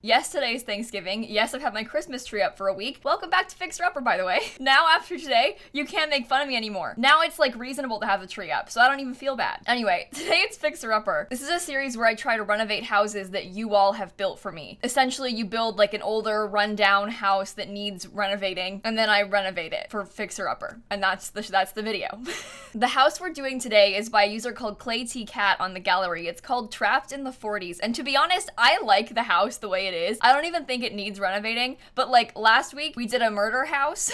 Yes, today's Thanksgiving. Yes, I've had my Christmas tree up for a week. Welcome back to Fixer Upper, by the way. Now, after today, you can't make fun of me anymore. Now it's like reasonable to have the tree up, so I don't even feel bad. Anyway, today it's Fixer Upper. This is a series where I try to renovate houses that you all have built for me. Essentially, you build like an older, rundown house that needs renovating, and then I renovate it for Fixer Upper. And that's the video. The house we're doing today is by a user called Clay T Cat on the gallery. It's called Trapped in the 40s. And to be honest, I like the house the way it is. I don't even think it needs renovating, but like last week we did a murder house,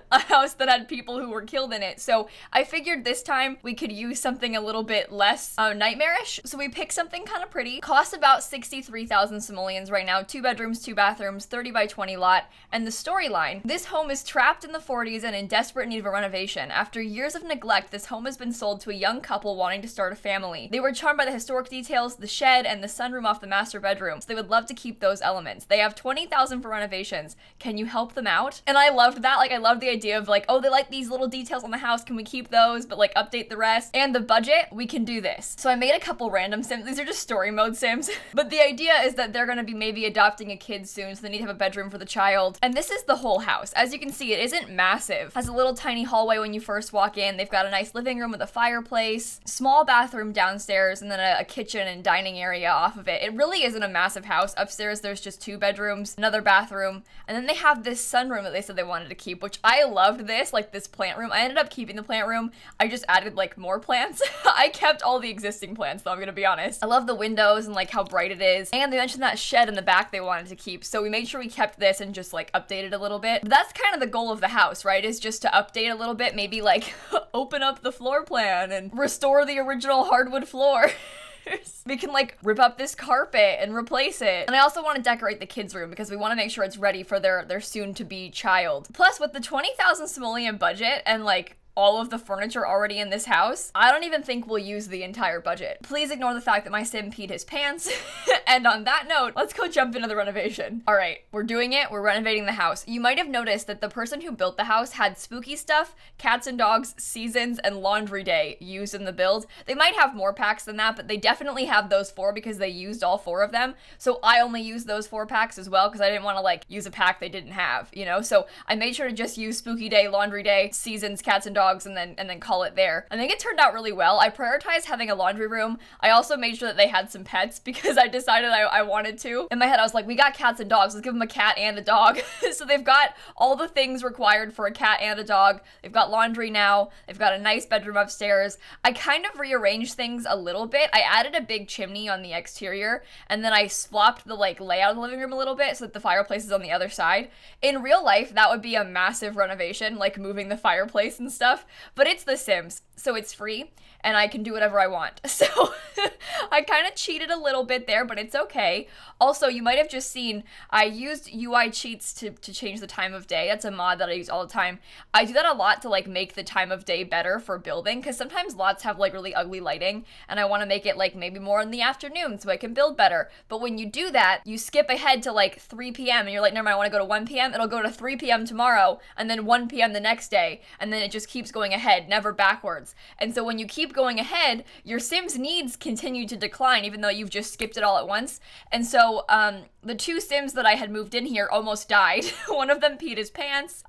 a house that had people who were killed in it. So I figured this time we could use something a little bit less nightmarish. So we picked something kind of pretty. Costs about 63,000 simoleons right now. 2 bedrooms, 2 bathrooms, 30 by 20 lot. And the storyline, this home is trapped in the 40s and in desperate need of a renovation. After years of neglect, this home has been sold to a young couple wanting to start a family. They were charmed by the historic details, the shed, and the sunroom off the master bedroom. So they would love to keep those elements. They have 20,000 for renovations. Can you help them out? And I loved that. Like, I loved the idea of like, oh, they like these little details on the house. Can we keep those, but like update the rest? And the budget, we can do this. So I made a couple random sims. These are just story mode sims. But the idea is that they're gonna be maybe adopting a kid soon, so they need to have a bedroom for the child. And this is the whole house. As you can see, it isn't massive. It has a little tiny hallway when you first walk in. They've got a nice living room with a fireplace, small bathroom downstairs, and then a kitchen and dining area off of it. It really isn't a massive house. Upstairs, there's just 2 bedrooms, another bathroom, and then they have this sunroom that they said they wanted to keep, which I loved this, like this plant room. I ended up keeping the plant room. I just added like more plants. I kept all the existing plants though, I'm gonna be honest. I love the windows and like how bright it is. And they mentioned that shed in the back they wanted to keep, so we made sure we kept this and just like updated a little bit. But that's kind of the goal of the house, right? Is just to update a little bit, maybe like open up the floor plan and restore the original hardwood floor. We can like rip up this carpet and replace it. And I also want to decorate the kids' room because we want to make sure it's ready for their soon-to-be child. Plus, with the 20,000 simoleon budget and like all of the furniture already in this house, I don't even think we'll use the entire budget. Please ignore the fact that my sim peed his pants. And on that note, let's go jump into the renovation. All right, we're doing it. We're renovating the house. You might have noticed that the person who built the house had spooky stuff, cats and dogs, seasons, and laundry day used in the build. They might have more packs than that, but they definitely have those 4 because they used all 4 of them. So I only used those 4 packs as well because I didn't want to like use a pack they didn't have, you know? So I made sure to just use spooky day, laundry day, seasons, cats and dogs, and then call it there. I think it turned out really well. I prioritized having a laundry room. I also made sure that they had some pets because I decided I wanted to. In my head, I was like, we got cats and dogs. Let's give them a cat and a dog. So they've got all the things required for a cat and a dog. They've got laundry now. They've got a nice bedroom upstairs. I kind of rearranged things a little bit. I added a big chimney on the exterior, and then I swapped the like layout of the living room a little bit so that the fireplace is on the other side. In real life, that would be a massive renovation, like moving the fireplace and stuff. But it's The Sims, so it's free, and I can do whatever I want. So I kind of cheated a little bit there, but it's okay. Also, you might have just seen I used UI cheats to change the time of day. That's a mod that I use all the time. I do that a lot to like make the time of day better for building, because sometimes lots have like really ugly lighting, and I want to make it like maybe more in the afternoon so I can build better. But when you do that, you skip ahead to like 3 p.m. and you're like, never mind, I want to go to 1 p.m. It'll go to 3 p.m. tomorrow, and then 1 p.m. the next day, and then it just keeps going ahead, never backwards. And so when you keep going ahead, your Sims needs continue to decline even though you've just skipped it all at once. And so the 2 Sims that I had moved in here almost died. One of them peed his pants.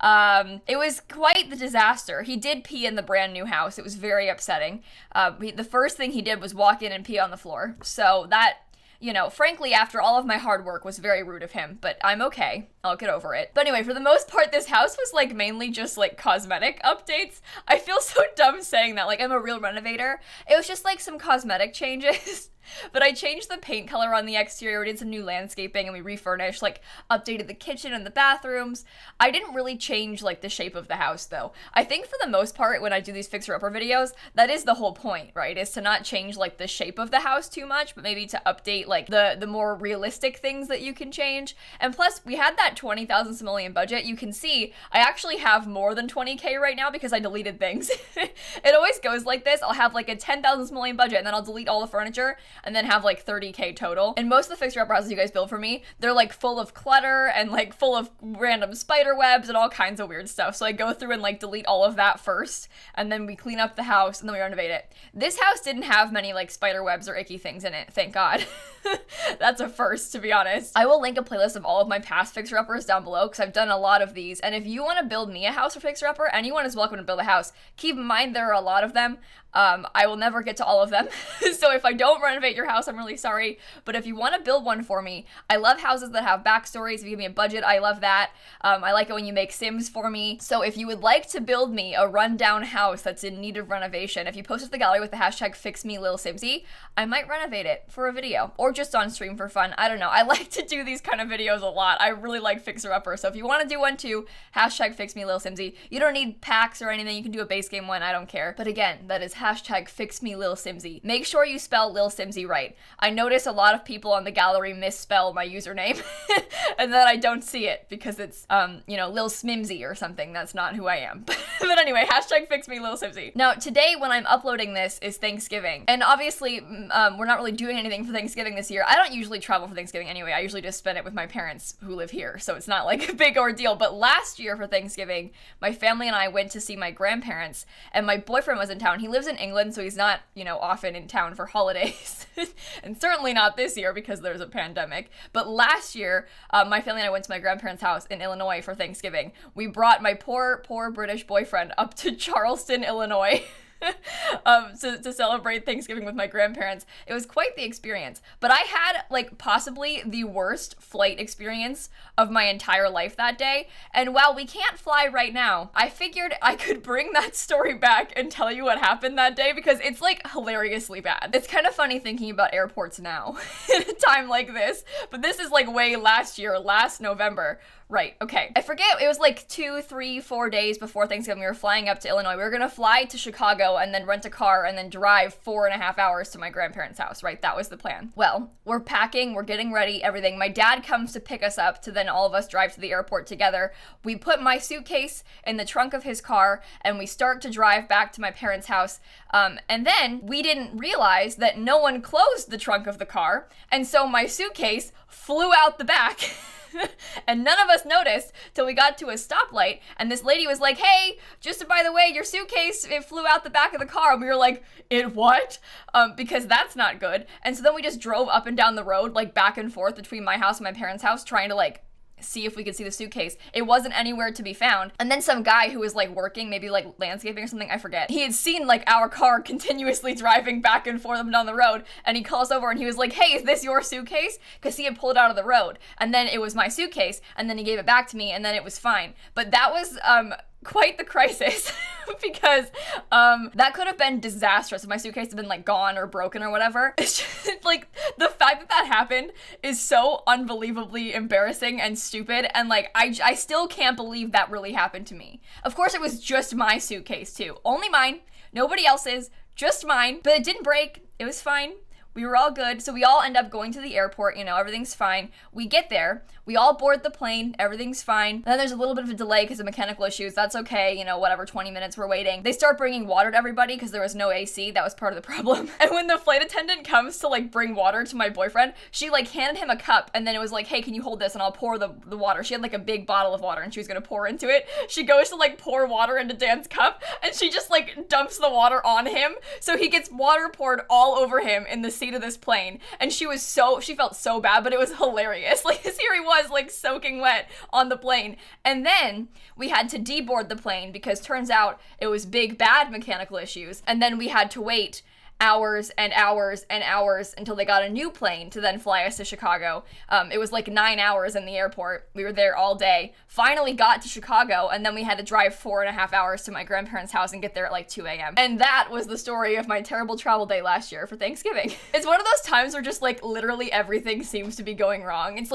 It was quite the disaster. He did pee in the brand new house. It was very upsetting. The first thing he did was walk in and pee on the floor. So that, you know, frankly, after all of my hard work, was very rude of him, but I'm okay. I'll get over it. But anyway, for the most part, this house was like mainly just like cosmetic updates. I feel so dumb saying that, like I'm a real renovator. It was just like some cosmetic changes. But I changed the paint color on the exterior, we did some new landscaping, and we refurnished, like, updated the kitchen and the bathrooms. I didn't really change, like, the shape of the house, though. I think for the most part, when I do these fixer-upper videos, that is the whole point, right? Is to not change, like, the shape of the house too much, but maybe to update, like, the more realistic things that you can change. And plus, we had that 20,000 simoleon budget. You can see, I actually have more than 20k right now because I deleted things. It always goes like this. I'll have, like, a 10,000 simoleon budget, and then I'll delete all the furniture. and then have like 30K total. And most of the fixer-upper houses you guys build for me, they're like full of clutter and like full of random spider webs and all kinds of weird stuff. So I go through and like delete all of that first, and then we clean up the house and then we renovate it. This house didn't have many like spider webs or icky things in it, thank God. That's a first, to be honest. I will link a playlist of all of my past fixer-uppers down below because I've done a lot of these. And if you want to build me a house for fixer-upper, anyone is welcome to build a house. Keep in mind there are a lot of them. I will never get to all of them. So if I don't renovate your house, I'm really sorry. But if you want to build one for me, I love houses that have backstories. If you give me a budget, I love that. I like it when you make Sims for me. So if you would like to build me a rundown house that's in need of renovation, if you post it to the gallery with the hashtag #FixMeLilSimsie, I might renovate it for a video or just on stream for fun. I don't know. I like to do these kind of videos a lot. I really like Fixer Upper. So if you want to do one too, hashtag #FixMeLilSimsie. You don't need packs or anything. You can do a base game one. I don't care. But again, that is hashtag #FixMeLilSimsie. Make sure you spell Lil Simsie right. I notice a lot of people on the gallery misspell my username and then I don't see it because it's, Lil Smimsy or something. That's not who I am. But anyway, hashtag #FixMeLilSimsie. Now, today when I'm uploading this is Thanksgiving. And obviously, we're not really doing anything for Thanksgiving this year. I don't usually travel for Thanksgiving anyway. I usually just spend it with my parents who live here. So it's not like a big ordeal. But last year for Thanksgiving, my family and I went to see my grandparents and my boyfriend was in town. He lives in England, so he's not, often in town for holidays. And certainly not this year because there's a pandemic. But last year, my family and I went to my grandparents' house in Illinois for Thanksgiving. We brought my poor British boyfriend up to Charleston, Illinois. To celebrate Thanksgiving with my grandparents. It was quite the experience. But I had possibly the worst flight experience of my entire life that day. And while we can't fly right now, I figured I could bring that story back and tell you what happened that day because it's hilariously bad. It's kind of funny thinking about airports now in a time like this. But this is way last November. Right, okay. I forget, it was 2, 3, 4 days before Thanksgiving. We were flying up to Illinois. We were gonna fly to Chicago and then rent a car and then drive 4.5 hours to my grandparents' house, right? That was the plan. Well, we're packing, we're getting ready, everything. My dad comes to pick us up to then all of us drive to the airport together. We put my suitcase in the trunk of his car and we start to drive back to my parents' house. And then we didn't realize that no one closed the trunk of the car. And so my suitcase flew out the back. And none of us noticed till we got to a stoplight and this lady was like, hey, just by the way, your suitcase, it flew out the back of the car. And we were like, it what? Because that's not good. And so then we just drove up and down the road, back and forth between my house and my parents' house, trying to see if we could see the suitcase. It wasn't anywhere to be found. And then some guy who was working, maybe landscaping or something, I forget. He had seen our car continuously driving back and forth down the road, and he calls over and he was like, hey, is this your suitcase? Because he had pulled it out of the road. And then it was my suitcase, and then he gave it back to me, and then it was fine. But that was quite the crisis because that could have been disastrous if my suitcase had been gone or broken or whatever. It's just the fact that happened is so unbelievably embarrassing and stupid, and I still can't believe that really happened to me. Of course it was just my suitcase too. Only mine, nobody else's, just mine, but it didn't break. It was fine. We were all good. So we all end up going to the airport, everything's fine. We get there, we all board the plane, everything's fine. And then there's a little bit of a delay because of mechanical issues. That's okay, whatever, 20 minutes we're waiting. They start bringing water to everybody because there was no AC. That was part of the problem. And when the flight attendant comes to bring water to my boyfriend, she handed him a cup and then it was like, hey, can you hold this and I'll pour the water. She had a big bottle of water and she was gonna pour into it. She goes to pour water into Dan's cup and she just dumps the water on him. So he gets water poured all over him in the seat of this plane. And she felt so bad, but it was hilarious. Here he was soaking wet on the plane. And then we had to deboard the plane because turns out it was big bad mechanical issues. And then we had to wait hours and hours and hours until they got a new plane to then fly us to Chicago. It was 9 hours in the airport. We were there all day. Finally got to Chicago, and then we had to drive 4.5 hours to my grandparents' house and get there at 2 a.m. And that was the story of my terrible travel day last year for Thanksgiving. It's one of those times where just literally everything seems to be going wrong. It's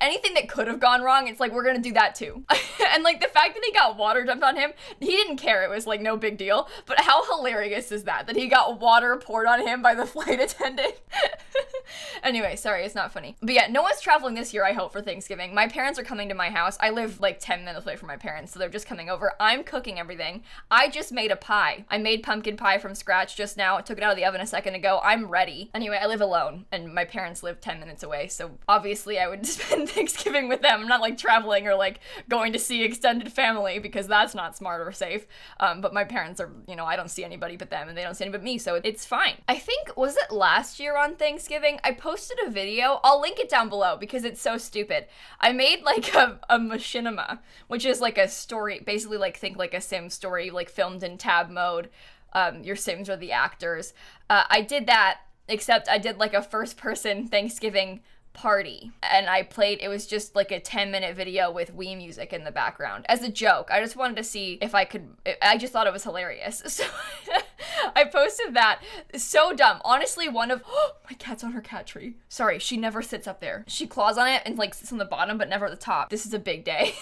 anything that could have gone wrong, it's we're gonna do that too. And the fact that he got water dumped on him, he didn't care. It was no big deal. But how hilarious is that he got water poured on him by the flight attendant. Anyway, sorry, it's not funny. But yeah, no one's traveling this year, I hope, for Thanksgiving. My parents are coming to my house. I live like 10 minutes away from my parents, so they're just coming over. I'm cooking everything. I just made a pie. I made pumpkin pie from scratch just now. Took it out of the oven a second ago. I'm ready. Anyway, I live alone, and my parents live 10 minutes away, so obviously I would spend Thanksgiving with them. I'm not like traveling or like going to see extended family, because that's not smart or safe. But my parents are, you know, I don't see anybody but them, and they don't see anybody but me, so it's fine. I think, was it last year on Thanksgiving? I posted a video. I'll link it down below because it's so stupid. I made like a machinima, which is like a story, basically like think like a Sim story, like filmed in tab mode. Your Sims are the actors. I did that, except I did like a first person Thanksgiving party, and I played, it was just like a 10-minute video with Wii music in the background as a joke. I just wanted to see if I could, I just thought it was hilarious, so I posted that. So dumb. Honestly, one of, oh, my cat's on her cat tree. Sorry, she never sits up there. She claws on it and like sits on the bottom but never at the top. This is a big day.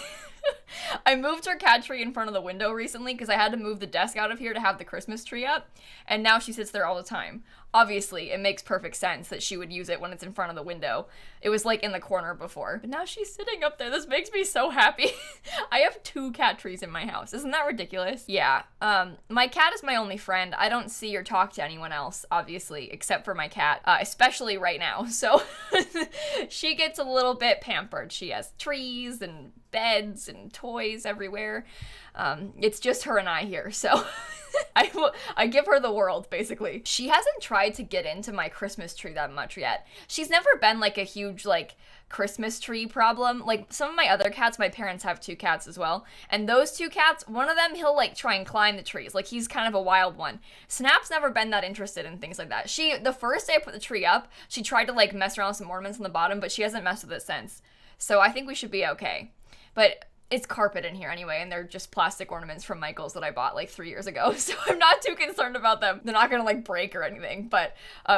I moved her cat tree in front of the window recently because I had to move the desk out of here to have the Christmas tree up, and now she sits there all the time. Obviously, it makes perfect sense that she would use it when it's in front of the window. It was like in the corner before, but now she's sitting up there. This makes me so happy. I have 2 cat trees in my house. Isn't that ridiculous? Yeah, my cat is my only friend. I don't see or talk to anyone else, obviously, except for my cat, especially right now. So she gets a little bit pampered. She has trees and beds and toys everywhere. It's just her and I here, so I give her the world, basically. She hasn't tried to get into my Christmas tree that much yet. She's never been like a huge like Christmas tree problem. Like some of my other cats, my parents have 2 cats as well, and those 2 cats, one of them, he'll like try and climb the trees. Like he's kind of a wild one. Snap's never been that interested in things like that. The first day I put the tree up, she tried to like mess around with some ornaments on the bottom, but she hasn't messed with it since. So I think we should be okay. But it's carpet in here anyway, and they're just plastic ornaments from Michael's that I bought like 3 years ago, so I'm not too concerned about them. They're not gonna like break or anything, but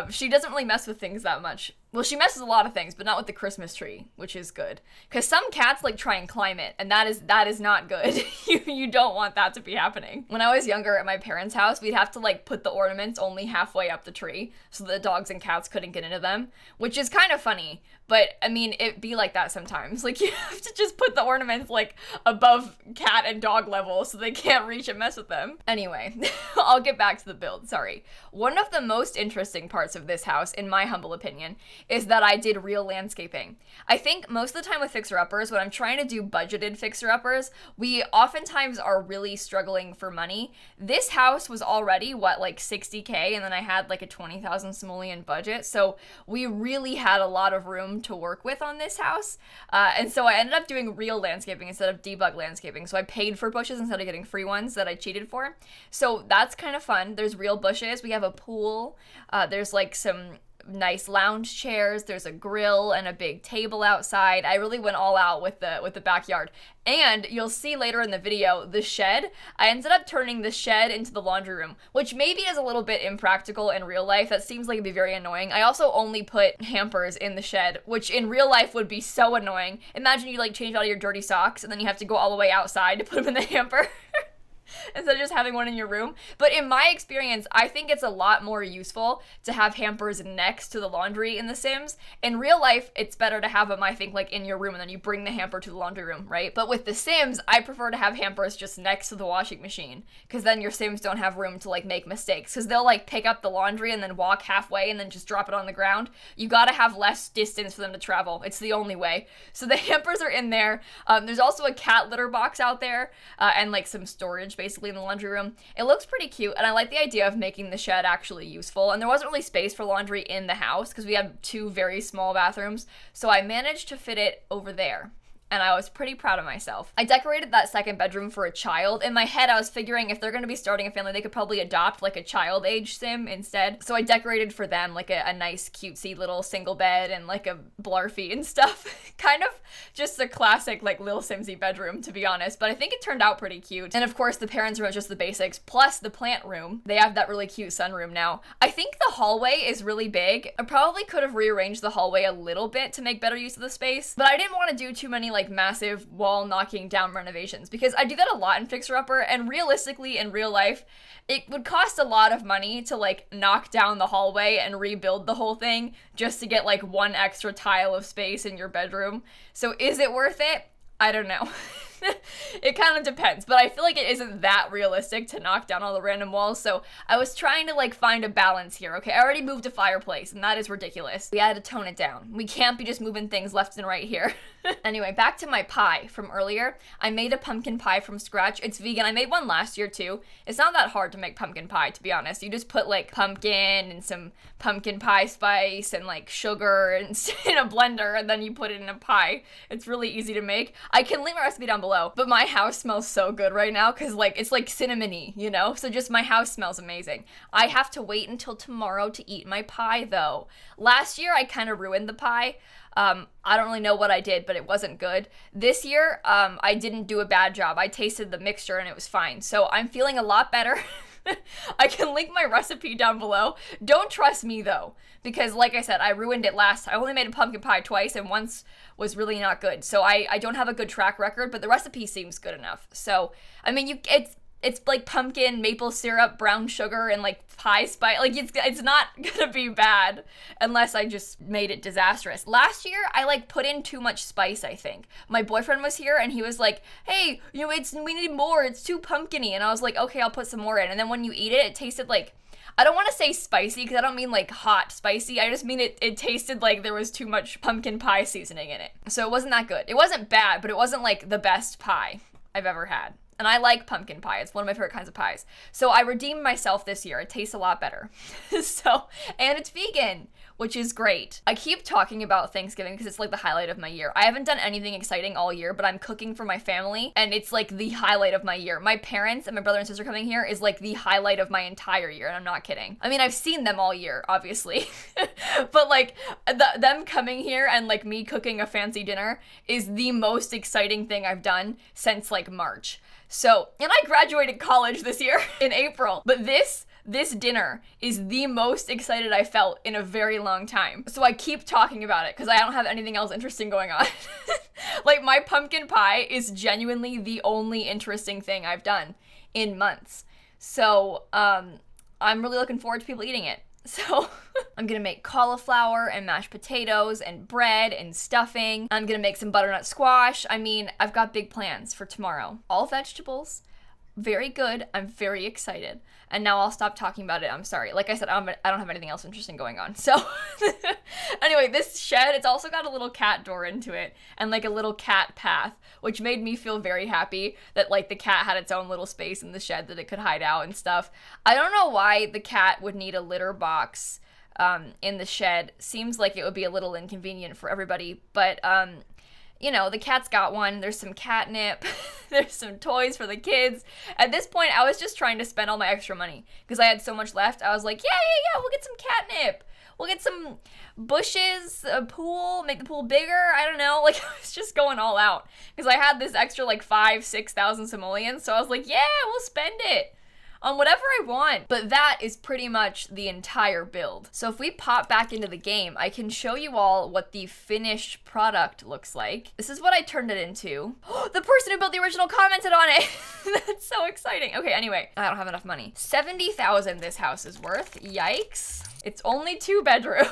she doesn't really mess with things that much. Well, she messes a lot of things, but not with the Christmas tree, which is good. Because some cats like try and climb it, and that is not good. You don't want that to be happening. When I was younger at my parents' house, we'd have to like put the ornaments only halfway up the tree so the dogs and cats couldn't get into them, which is kind of funny. But I mean, it'd be like that sometimes. Like you have to just put the ornaments like above cat and dog level so they can't reach and mess with them. Anyway, I'll get back to the build, sorry. One of the most interesting parts of this house, in my humble opinion, is that I did real landscaping. I think most of the time with fixer-uppers, when I'm trying to do budgeted fixer-uppers, we oftentimes are really struggling for money. This house was already, what, like 60K, and then I had like a 20,000 simoleon budget, so we really had a lot of room to work with on this house, and so I ended up doing real landscaping instead of debug landscaping, so I paid for bushes instead of getting free ones that I cheated for, so that's kind of fun. There's real bushes, we have a pool, there's like some nice lounge chairs, there's a grill and a big table outside. I really went all out with the backyard. And you'll see later in the video, the shed, I ended up turning the shed into the laundry room, which maybe is a little bit impractical in real life. That seems like it'd be very annoying. I also only put hampers in the shed, which in real life would be so annoying. Imagine you like change out your dirty socks and then you have to go all the way outside to put them in the hamper. Instead of just having one in your room. But in my experience, I think it's a lot more useful to have hampers next to the laundry in The Sims. In real life, it's better to have them, I think, like in your room and then you bring the hamper to the laundry room, right? But with The Sims, I prefer to have hampers just next to the washing machine, because then your Sims don't have room to like make mistakes, because they'll like pick up the laundry and then walk halfway and then just drop it on the ground. You gotta have less distance for them to travel. It's the only way. So the hampers are in there. There's also a cat litter box out there, and like some storage basically in the laundry room. It looks pretty cute, and I like the idea of making the shed actually useful, and there wasn't really space for laundry in the house because we had 2 very small bathrooms, so I managed to fit it over there. And I was pretty proud of myself. I decorated that second bedroom for a child. In my head, I was figuring if they're gonna be starting a family, they could probably adopt like a child age sim instead. So I decorated for them like a nice cutesy little single bed and like a blarfy and stuff. Kind of just a classic like lilsimsie bedroom, to be honest, but I think it turned out pretty cute. And of course the parents' room is just the basics, plus the plant room. They have that really cute sunroom now. I think the hallway is really big. I probably could have rearranged the hallway a little bit to make better use of the space, but I didn't want to do too many like like massive wall knocking down renovations, because I do that a lot in Fixer Upper, and realistically in real life, it would cost a lot of money to like knock down the hallway and rebuild the whole thing just to get like one extra tile of space in your bedroom. So is it worth it? I don't know. It kind of depends, but I feel like it isn't that realistic to knock down all the random walls, so I was trying to like find a balance here. Okay, I already moved a fireplace, and that is ridiculous. We had to tone it down. We can't be just moving things left and right here. Anyway, back to my pie from earlier. I made a pumpkin pie from scratch. It's vegan. I made one last year too. It's not that hard to make pumpkin pie, to be honest. You just put like pumpkin and some pumpkin pie spice and like sugar and in a blender, and then you put it in a pie. It's really easy to make. I can link my recipe down below, but my house smells so good right now because like it's like cinnamony, you know? So just my house smells amazing. I have to wait until tomorrow to eat my pie though. Last year I kind of ruined the pie. I don't really know what I did, but it wasn't good. This year, I didn't do a bad job. I tasted the mixture and it was fine. So I'm feeling a lot better. I can link my recipe down below. Don't trust me though, because like I said, I ruined it last time. I only made a pumpkin pie twice and once was really not good. So I don't have a good track record, but the recipe seems good enough. So, I mean, it's like pumpkin, maple syrup, brown sugar, and like pie spice. Like it's not gonna be bad unless I just made it disastrous. Last year, I like put in too much spice, I think. My boyfriend was here and he was like, hey, you know, we need more. It's too pumpkin-y. And I was like, okay, I'll put some more in. And then when you eat it, it tasted like, I don't want to say spicy because I don't mean like hot spicy. I just mean it tasted like there was too much pumpkin pie seasoning in it. So it wasn't that good. It wasn't bad, but it wasn't like the best pie I've ever had. And I like pumpkin pie. It's one of my favorite kinds of pies. So I redeemed myself this year. It tastes a lot better. And it's vegan, which is great. I keep talking about Thanksgiving because it's like the highlight of my year. I haven't done anything exciting all year, but I'm cooking for my family and it's like the highlight of my year. My parents and my brother and sister coming here is like the highlight of my entire year, and I'm not kidding. I mean, I've seen them all year, obviously, but like them coming here and like me cooking a fancy dinner is the most exciting thing I've done since like March. So, and I graduated college this year in April, but this dinner is the most excited I felt in a very long time. So I keep talking about it because I don't have anything else interesting going on. Like my pumpkin pie is genuinely the only interesting thing I've done in months. So, I'm really looking forward to people eating it. So I'm gonna make cauliflower and mashed potatoes and bread and stuffing. I'm gonna make some butternut squash. I mean, I've got big plans for tomorrow. All vegetables, very good. I'm very excited. And now I'll stop talking about it. I'm sorry. Like I said, I don't have anything else interesting going on. So anyway, this shed, it's also got a little cat door into it and like a little cat path, which made me feel very happy that like the cat had its own little space in the shed that it could hide out and stuff. I don't know why the cat would need a litter box in the shed. Seems like it would be a little inconvenient for everybody, but you know, the cat's got one. There's some catnip. There's some toys for the kids. At this point, I was just trying to spend all my extra money because I had so much left. I was like, yeah, we'll get some catnip. We'll get some bushes, a pool, make the pool bigger. I don't know. Like, I was just going all out because I had this extra like 5,000-6,000 simoleons. So I was like, yeah, we'll spend it on whatever I want. But that is pretty much the entire build. So if we pop back into the game, I can show you all what the finished product looks like. This is what I turned it into. The person who built the original commented on it. That's so exciting. Okay, anyway, I don't have enough money. 70,000 this house is worth. Yikes. It's only 2 bedroom.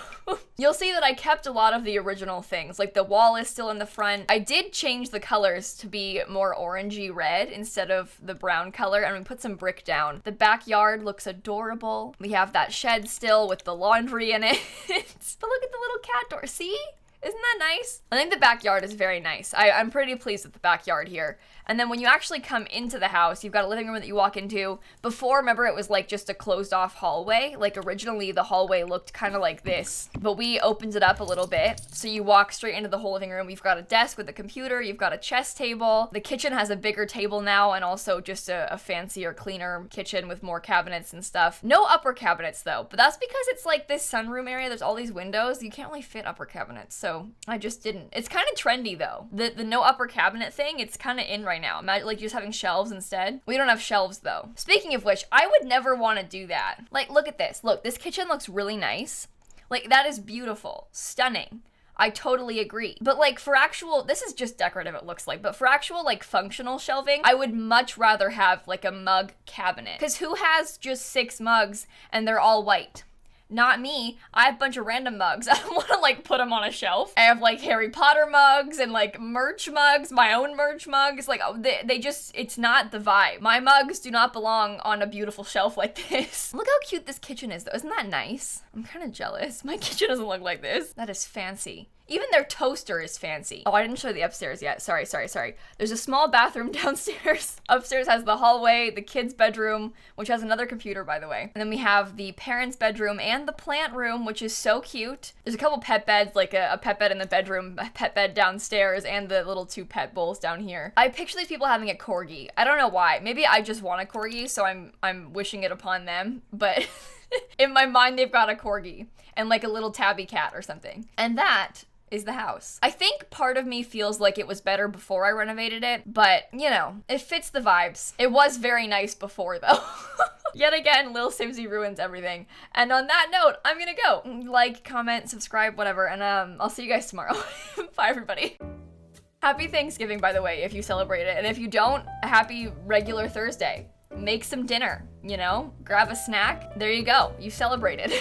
You'll see that I kept a lot of the original things, like the wall is still in the front. I did change the colors to be more orangey red instead of the brown color, and we put some brick down. The backyard looks adorable. We have that shed still with the laundry in it. But look at the little cat door, see? Isn't that nice? I think the backyard is very nice. I'm pretty pleased with the backyard here. And then when you actually come into the house, you've got a living room that you walk into. Before, remember, it was like just a closed off hallway. Like originally the hallway looked kind of like this, but we opened it up a little bit. So you walk straight into the whole living room. You've got a desk with a computer. You've got a chess table. The kitchen has a bigger table now and also just a fancier, cleaner kitchen with more cabinets and stuff. No upper cabinets though, but that's because it's like this sunroom area. There's all these windows. You can't really fit upper cabinets. So I just didn't. It's kind of trendy though. The no upper cabinet thing, it's kind of in right now. Imagine like just having shelves instead. We don't have shelves though. Speaking of which, I would never want to do that. Like, look at this. Look, this kitchen looks really nice. Like, that is beautiful. Stunning. I totally agree. But like for actual, this is just decorative it looks like, but for actual like functional shelving, I would much rather have like a mug cabinet. Because who has just 6 mugs and they're all white? Not me. I have a bunch of random mugs. I don't want to like put them on a shelf. I have like Harry Potter mugs and like merch mugs, my own merch mugs. Like they just, it's not the vibe. My mugs do not belong on a beautiful shelf like this. Look how cute this kitchen is though. Isn't that nice? I'm kind of jealous. My kitchen doesn't look like this. That is fancy. Even their toaster is fancy. Oh, I didn't show the upstairs yet. Sorry. There's a small bathroom downstairs. Upstairs has the hallway, the kids' bedroom, which has another computer, by the way. And then we have the parents' bedroom and the plant room, which is so cute. There's a couple pet beds, like a pet bed in the bedroom, a pet bed downstairs, and the little 2 pet bowls down here. I picture these people having a corgi. I don't know why. Maybe I just want a corgi, so I'm wishing it upon them. But in my mind, they've got a corgi and like a little tabby cat or something. And that is the house. I think part of me feels like it was better before I renovated it, but you know, it fits the vibes. It was very nice before though. Yet again, lilsimsie ruins everything. And on that note, I'm gonna go. Like, comment, subscribe, whatever, and I'll see you guys tomorrow. Bye everybody. Happy Thanksgiving, by the way, if you celebrate it. And if you don't, happy regular Thursday. Make some dinner, you know? Grab a snack. There you go. You celebrated.